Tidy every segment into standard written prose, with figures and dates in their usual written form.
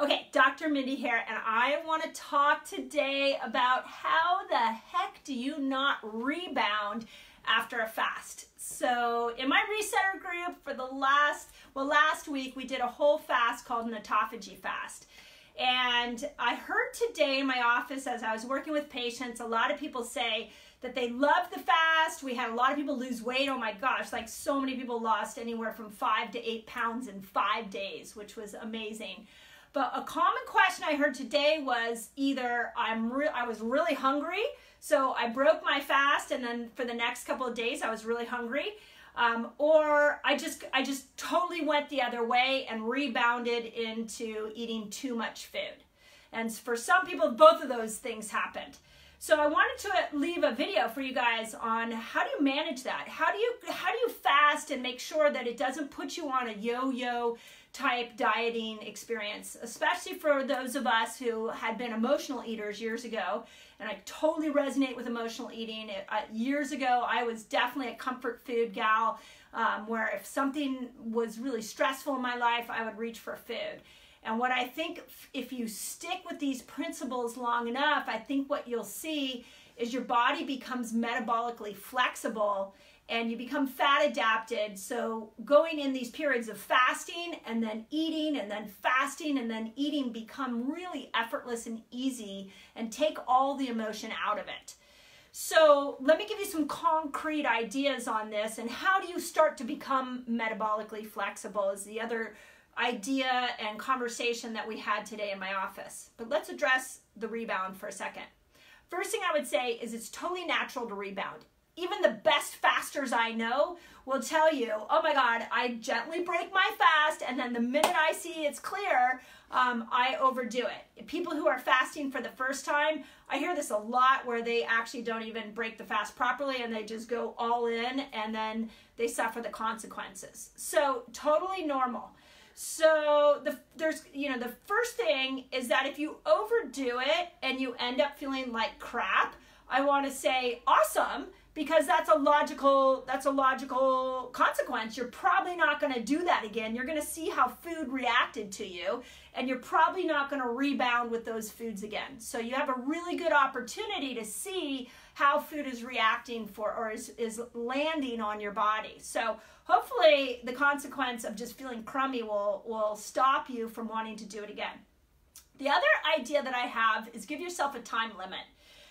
Okay, Dr. Mindy here, and I want to talk today about how the heck do you not rebound after a fast. So in my resetter group for the last week, we did a whole fast called an autophagy fast. And I heard today in my office as I was working with patients, a lot of people say that they love the fast. We had a lot of people lose weight. Oh my gosh, like so many people lost anywhere from 5 to 8 pounds in 5 days, which was amazing. But a common question I heard today was either I was really hungry, so I broke my fast, and then for the next couple of days I was really hungry, or I just totally went the other way and rebounded into eating too much food. And for some people, both of those things happened. So I wanted to leave a video for you guys on how do you manage that? How do you fast and make sure that it doesn't put you on a yo-yo type dieting experience, especially for those of us who had been emotional eaters years ago. And I totally resonate with emotional eating. Years ago, I was definitely a comfort food gal, where if something was really stressful in my life, I would reach for food. And what I think, if you stick with these principles long enough, I think what you'll see is your body becomes metabolically flexible and you become fat adapted. So going in these periods of fasting and then eating and then fasting and then eating become really effortless and easy and take all the emotion out of it. So let me give you some concrete ideas on this, and how do you start to become metabolically flexible is the other idea and conversation that we had today in my office. But let's address the rebound for a second. First thing I would say is it's totally natural to rebound. Even the best fasters I know will tell you, oh my God, I gently break my fast, and then the minute I see it's clear, I overdo it. People who are fasting for the first time, I hear this a lot where they actually don't even break the fast properly and they just go all in and then they suffer the consequences. So totally normal. So the first thing is that if you overdo it and you end up feeling like crap, I want to say awesome, because that's a logical consequence. You're probably not going to do that again. You're going to see how food reacted to you, and you're probably not going to rebound with those foods again. So you have a really good opportunity to see how food is reacting or is landing on your body. So hopefully the consequence of just feeling crummy will stop you from wanting to do it again. The other idea that I have is give yourself a time limit.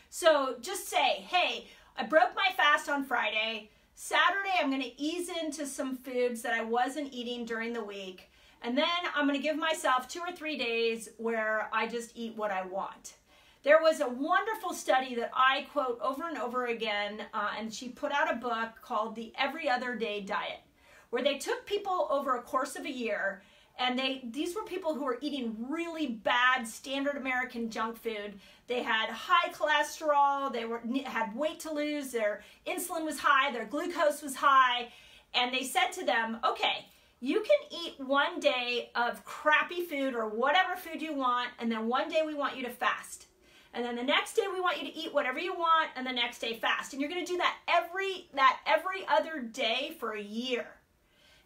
So just say, hey, I broke my fast on Friday. Saturday, I'm going to ease into some foods that I wasn't eating during the week. And then I'm going to give myself 2 or 3 days where I just eat what I want. There was a wonderful study that I quote over and over again, and she put out a book called The Every Other Day Diet, where they took people over a course of a year, and these were people who were eating really bad standard American junk food. They had high cholesterol, they had weight to lose, their insulin was high, their glucose was high, and they said to them, okay, you can eat 1 day of crappy food or whatever food you want, and then 1 day we want you to fast. And then the next day we want you to eat whatever you want, and the next day fast. And you're going to do that every other day for a year.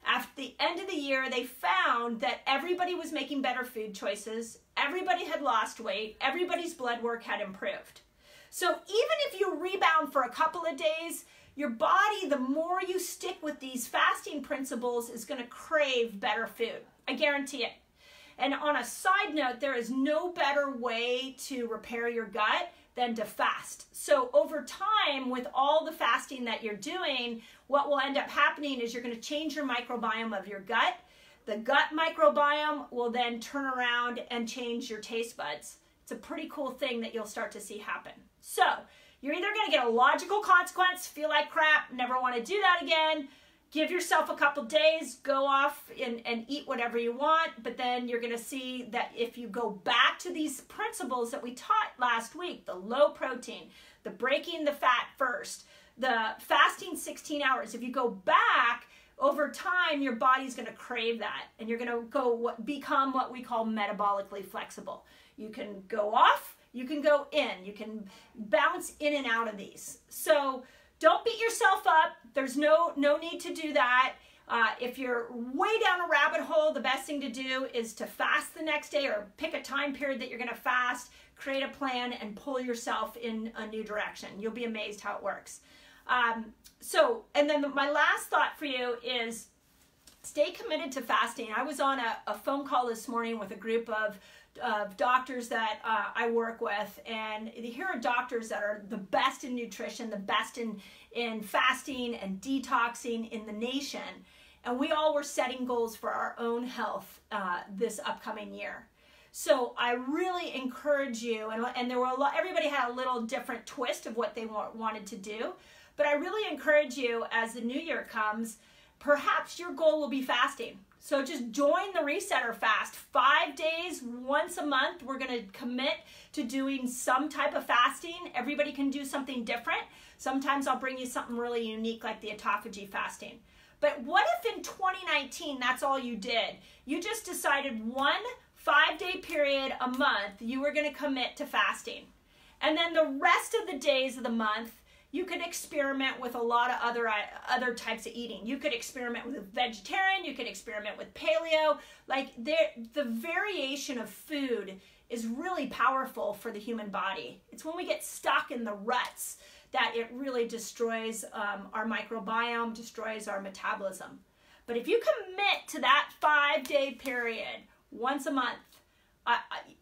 After the end of the year, they found that everybody was making better food choices, everybody had lost weight, everybody's blood work had improved. So even if you rebound for a couple of days, your body, the more you stick with these fasting principles, is going to crave better food. I guarantee it. And on a side note, there is no better way to repair your gut than to fast. So over time, with all the fasting that you're doing, what will end up happening is you're going to change your microbiome of your gut. The gut microbiome will then turn around and change your taste buds. It's a pretty cool thing that you'll start to see happen. So you're either going to get a logical consequence, feel like crap, never want to do that again, give yourself a couple days, go off and eat whatever you want, but then you're going to see that if you go back to these principles that we taught last week, the low protein, the breaking the fat first, the fasting 16 hours, if you go back, over time, your body's going to crave that, and you're going to become what we call metabolically flexible. You can go off, you can go in, you can bounce in and out of these. So don't beat yourself up. There's no need to do that. If you're way down a rabbit hole, the best thing to do is to fast the next day, or pick a time period that you're going to fast, create a plan, and pull yourself in a new direction. You'll be amazed how it works. And then my last thought for you is stay committed to fasting. I was on a phone call this morning with a group of doctors that I work with, and here are doctors that are the best in nutrition, the best in fasting and detoxing in the nation. And we all were setting goals for our own health this upcoming year. So I really encourage you, and there were everybody had a little different twist of what they wanted to do, but I really encourage you as the new year comes, perhaps your goal will be fasting. So just join the Resetter Fast. 5 days, once a month, we're going to commit to doing some type of fasting. Everybody can do something different. Sometimes I'll bring you something really unique like the autophagy fasting. But what if in 2019, that's all you did? You just decided 1 5-day period a month you were going to commit to fasting. And then the rest of the days of the month, you could experiment with a lot of other types of eating. You could experiment with vegetarian, you could experiment with paleo. Like the variation of food is really powerful for the human body. It's when we get stuck in the ruts that it really destroys our microbiome, destroys our metabolism. But if you commit to that 5-day period once a month,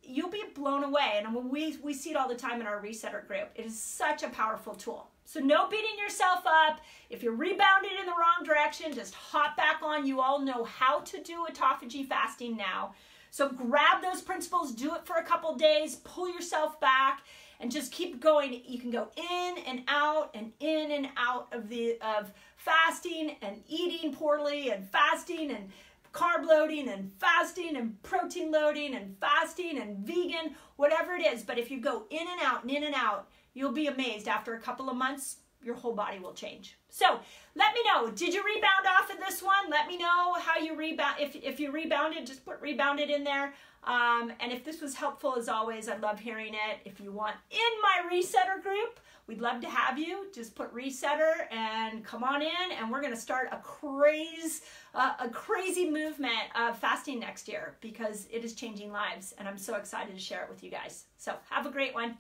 you'll be blown away. And we see it all the time in our Resetter group. It is such a powerful tool. So no beating yourself up. If you're rebounded in the wrong direction, just hop back on. You all know how to do autophagy fasting now. So grab those principles, do it for a couple days, pull yourself back, and just keep going. You can go in and out and in and out of fasting and eating poorly and fasting and carb loading and fasting and protein loading and fasting and vegan, whatever it is. But if you go in and out, you'll be amazed. After a couple of months, your whole body will change. So let me know, did you rebound off of this one? Let me know how you rebound. If you rebounded, just put rebounded in there. And if this was helpful, as always, I love hearing it. If you want in my Resetter group, we'd love to have you. Just put Resetter and come on in, and we're going to start a crazy movement of fasting next year, because it is changing lives, and I'm so excited to share it with you guys. So have a great one.